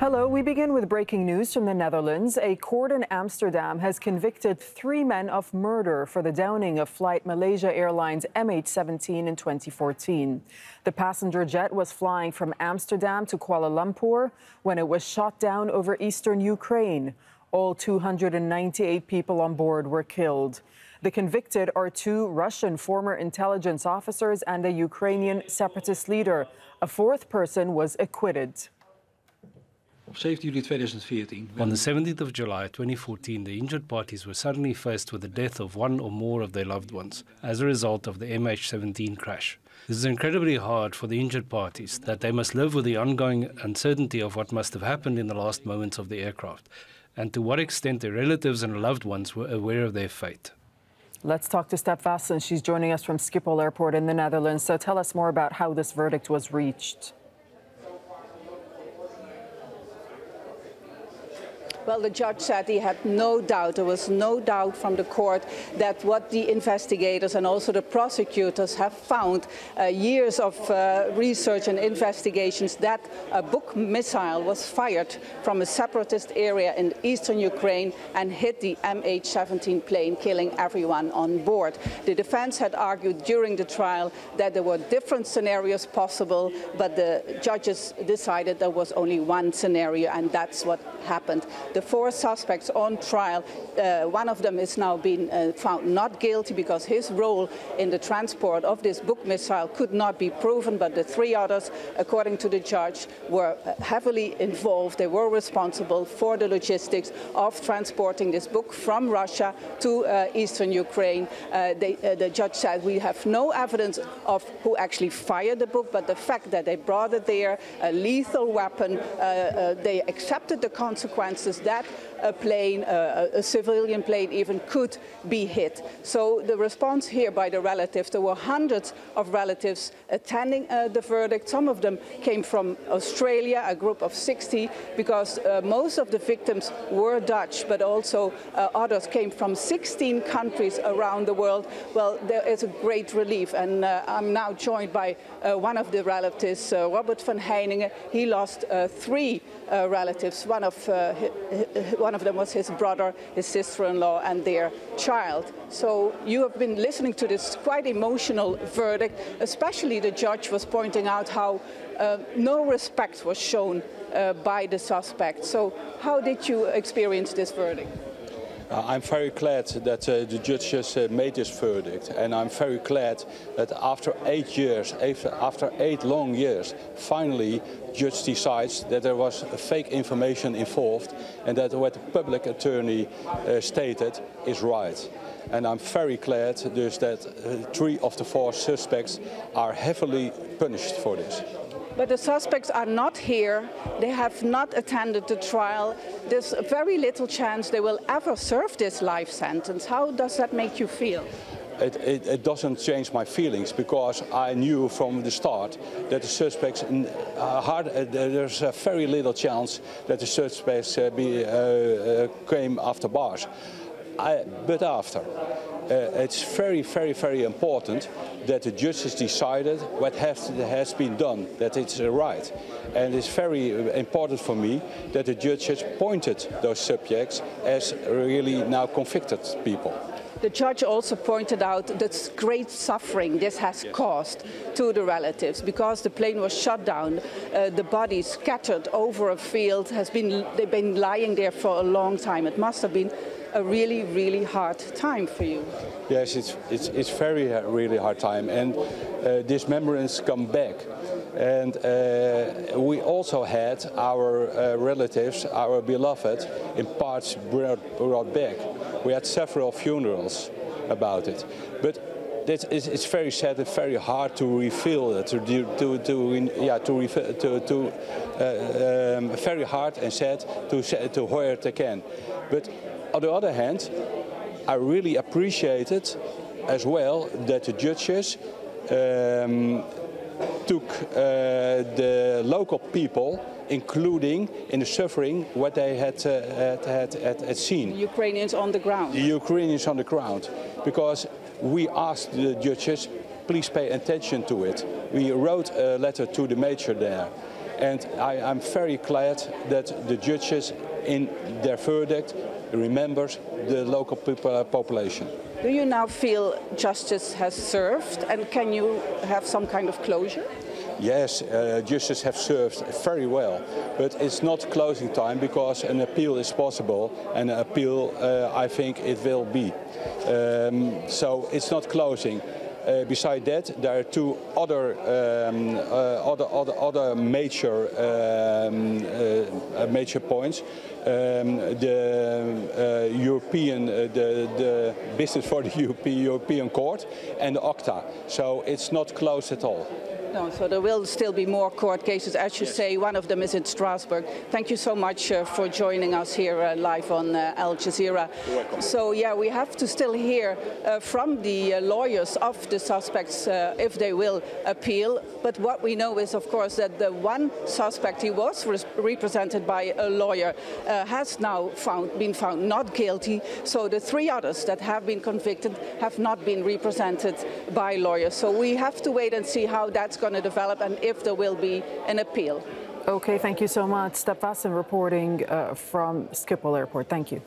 Hello, we begin with breaking news from the Netherlands. A court in Amsterdam has convicted 3 men of murder for the downing of flight Malaysia Airlines MH17 in 2014. The passenger jet was flying from Amsterdam to Kuala Lumpur when it was shot down over eastern Ukraine. All 298 people on board were killed. The convicted are 2 Russian former intelligence officers and a Ukrainian separatist leader. A 4th person was acquitted. On the 17th of July 2014, the injured parties were suddenly faced with the death of one or more of their loved ones as a result of the MH17 crash. This is incredibly hard for the injured parties, that they must live with the ongoing uncertainty of what must have happened in the last moments of the aircraft, and to what extent their relatives and loved ones were aware of their fate. Let's talk to Step Vassen. She's joining us from Schiphol Airport in the Netherlands. So tell us more about how this verdict was reached. Well, the judge said he had no doubt, there was no doubt from the court that what the investigators and also the prosecutors have found, years of research and investigations, that a Buk missile was fired from a separatist area in eastern Ukraine and hit the MH17 plane, killing everyone on board. The defense had argued during the trial that there were different scenarios possible, but the judges decided there was only one scenario, and that's what happened. The 4 suspects on trial, one of them is now being found not guilty because his role in the transport of this Buk missile could not be proven, but the 3 others, according to the judge, were heavily involved. They were responsible for the logistics of transporting this Buk from Russia to eastern Ukraine. The judge said we have no evidence of who actually fired the Buk, but the fact that they brought it there, a lethal weapon, they accepted the consequences that a plane, a civilian plane even, could be hit. So the response here by the relatives, there were hundreds of relatives attending the verdict. Some of them came from Australia, a group of 60, because most of the victims were Dutch, but also others came from 16 countries around the world. Well, there is a great relief, and I'm now joined by one of the relatives, Robert van Heiningen. He lost 3 relatives. One of them was his brother, his sister-in-law, and their child. So you have been listening to this quite emotional verdict. Especially the judge was pointing out how no respect was shown by the suspect. So how did you experience this verdict? I'm very glad that the judges made this verdict, and I'm very glad that after 8 years, after 8 long years, finally judge decides that there was fake information involved and that what the public attorney stated is right. And I'm very glad dus that 3 of the 4 suspects are heavily punished for this. But the suspects are not here. They have not attended the trial. There's very little chance they will ever serve this life sentence. How does that make you feel? It doesn't change my feelings, because I knew from the start that the suspects, there's a very little chance that the suspects came after bars. But after. It's very important that the judges decided what has been done, that it's right. And it's very important for me that the judges pointed those subjects as really now convicted people. The judge also pointed out the great suffering this has caused to the relatives, because the plane was shut down, the bodies scattered over a field, they've been lying there for a long time. It must have been a really hard time for you. Yes, it's really hard time, and these memories come back. And we also had our relatives, our beloved, in parts brought back. We had several funerals about it, but it's very sad and very hard to reveal it, very hard and sad to hear it again. But on the other hand, I really appreciated as well that the judges took the local people, including in the suffering what they had seen. The Ukrainians on the ground. The Ukrainians on the ground, because we asked the judges, please pay attention to it. We wrote a letter to the major there, And I'm very glad that the judges in their verdict remembers the local population. Do you now feel justice has served, and can you have some kind of closure? Yes, justice have served very well, but it's not closing time because an appeal is possible, and an appeal I think it will be. So it's not closing. Besides that, there are two other major points. The European, the business for the European Court and the ACTA. So it's not closed at all. No, so there will still be more court cases, as you say. One of them is in Strasbourg. Thank you so much for joining us here live on Al Jazeera. You're welcome. So yeah, we have to still hear from the lawyers of the suspects if they will appeal. But what we know is, of course, that the one suspect, he was represented by a lawyer, has now been found not guilty. So the three others that have been convicted have not been represented by lawyers. So we have to wait and see how that's going to develop and if there will be an appeal. Okay, thank you so much. Step Vassen reporting from Schiphol Airport. Thank you.